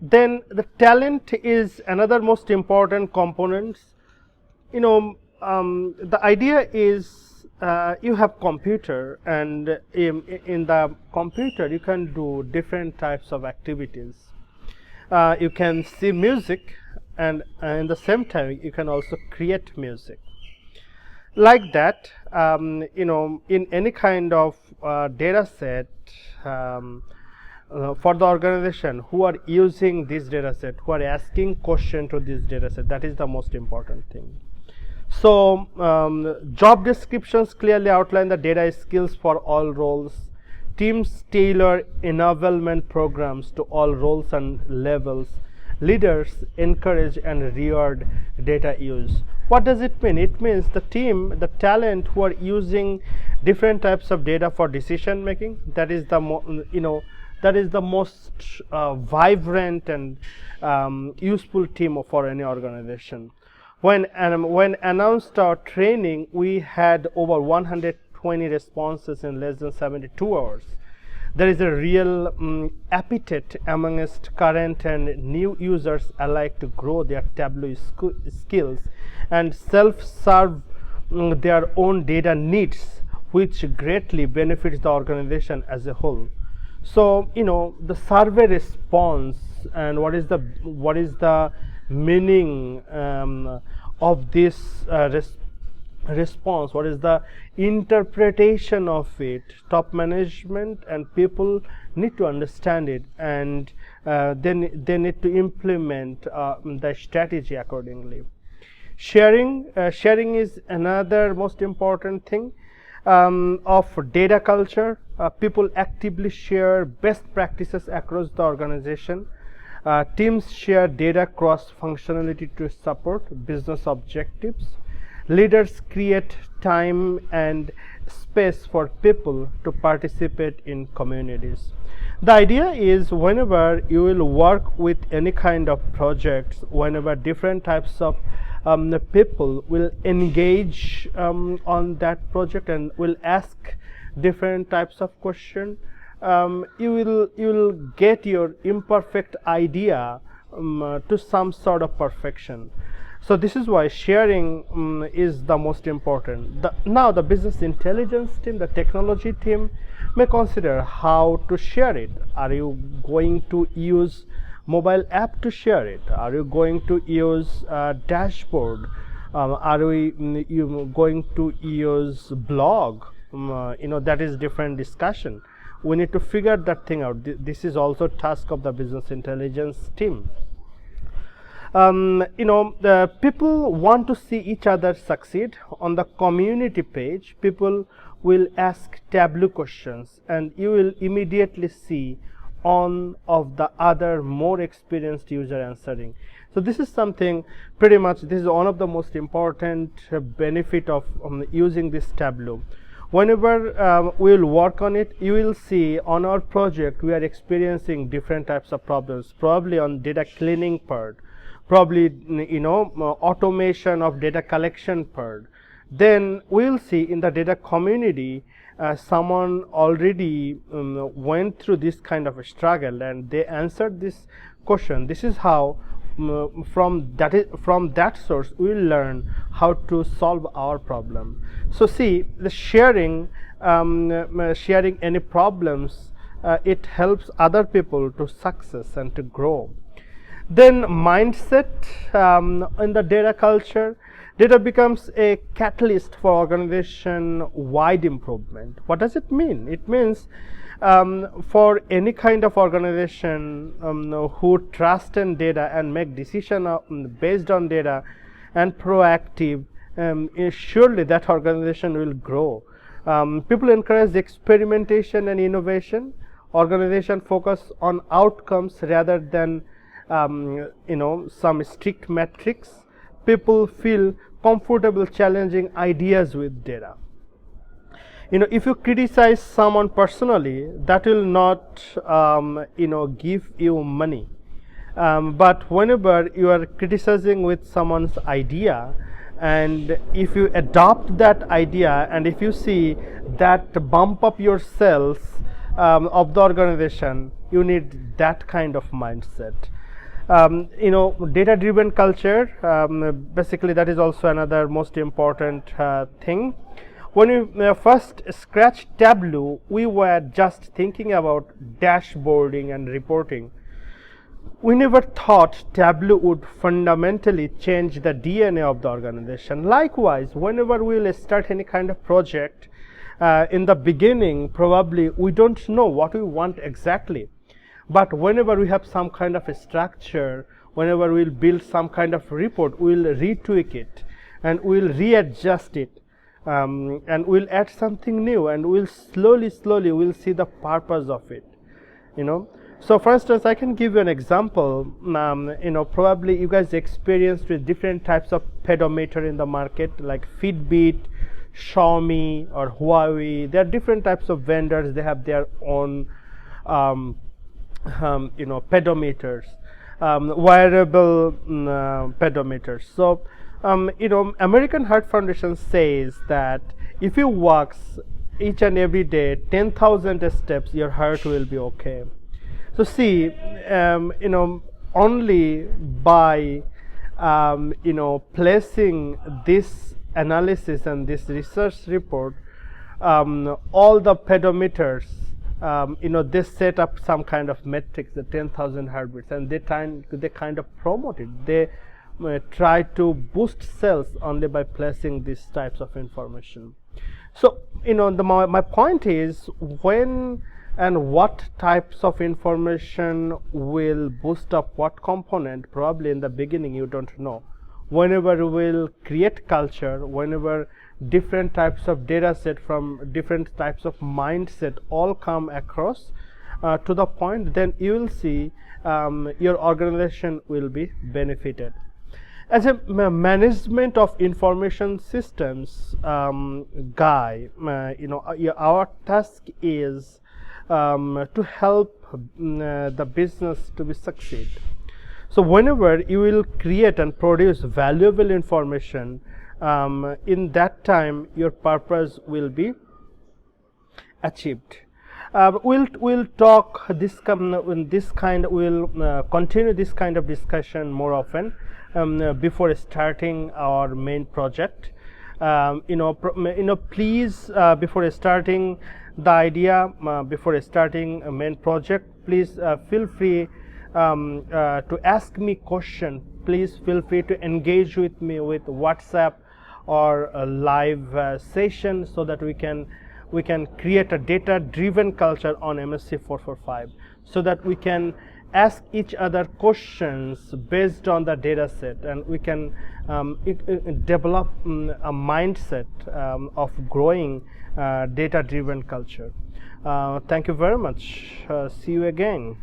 Then the talent is another most important component. The idea is you have computer, and in the computer you can do different types of activities. You can see music, and in the same time you can also create music. Like that, in any kind of data set, for the organization who are using this data set, who are asking question to this data set, that is the most important thing. So job descriptions clearly outline the data skills for all roles. Teams tailor enablement programs to all roles and levels. Leaders encourage and reward data use. What does it mean? It means the team, the talent who are using different types of data for decision making, that is the that is the most vibrant and useful team for any organization. When announced our training, we had over 120 responses in less than 72 hours. There is a real appetite amongst current and new users alike to grow their Tableau skills and self-serve their own data needs, which greatly benefits the organization as a whole. So the survey response, and what is the meaning of this response, what is the interpretation of it? Top management and people need to understand it, and then they need to implement the strategy accordingly. Sharing is another most important thing of data culture. People actively share best practices across the organization. Teams share data cross-functionality to support business objectives. Leaders create time and space for people to participate in communities. The idea is, whenever you will work with any kind of projects, whenever different types of people will engage on that project and will ask different types of question, you will get your imperfect idea to some sort of perfection. So this is why sharing is the most important. Now the business intelligence team, the technology team, may consider how to share it. Are you going to use mobile app to share it? Are you going to use dashboard? Are we going to use blog? That is different discussion. We need to figure that thing out. This is also task of the business intelligence team. The people want to see each other succeed. On the community page, people will ask Tableau questions, and you will immediately see one of the other more experienced user answering. So this is something pretty much, this is one of the most important benefit of using this Tableau. Whenever we will work on it, you will see on our project we are experiencing different types of problems, probably on data cleaning part, probably automation of data collection part. Then we will see in the data community someone already went through this kind of a struggle and they answered this question. This is how from that source we will learn how to solve our problem. So see, the sharing any problems, it helps other people to success and to grow. Then mindset in the data culture, data becomes a catalyst for organization wide improvement. What does it mean? It means for any kind of organization who trust in data and make decision based on data and proactive, surely that organization will grow. People encourage experimentation and innovation. Organization focus on outcomes rather than some strict metrics. People feel comfortable challenging ideas with data. If you criticize someone personally, that will not give you money, but whenever you are criticizing with someone's idea, and if you adopt that idea, and if you see that bump up your sales of the organization, you need that kind of mindset. Data driven culture, basically that is also another most important thing. When we first scratched Tableau, we were just thinking about dashboarding and reporting. We never thought Tableau would fundamentally change the DNA of the organization. Likewise, whenever we will start any kind of project, in the beginning, probably we don't know what we want exactly. But whenever we have some kind of a structure, whenever we'll build some kind of report, we'll retweak it and we'll readjust it, and we'll add something new, and we'll slowly we'll see the purpose of it. So for instance, I can give you an example. Probably you guys experienced with different types of pedometer in the market, like Fitbit, Xiaomi, or Huawei. There are different types of vendors. They have their own pedometers, wearable pedometers. So American Heart Foundation says that if you walk each and every day 10,000 steps, your heart will be okay. So see, only by placing this analysis and this research report, all the pedometers, they set up some kind of metrics, the 10,000 heartbeats, and they kind of promote it. They try to boost sales only by placing these types of information. So my point is, when and what types of information will boost up what component, probably in the beginning you don't know. Whenever you will create culture, whenever different types of data set from different types of mindset all come across to the point, then you will see your organization will be benefited. As a management of information systems guy, our task is to help the business to be succeed. So whenever you will create and produce valuable information, in that time your purpose will be achieved. We'll talk this we'll continue this kind of discussion more often before starting our main project. Please, before starting the idea, before starting a main project, please feel free to ask me question. Please feel free to engage with me with WhatsApp or a live session, so that we can create a data driven culture on MSC 445, so that we can ask each other questions based on the data set, and we can develop a mindset of growing data driven culture. Thank you very much. See you again.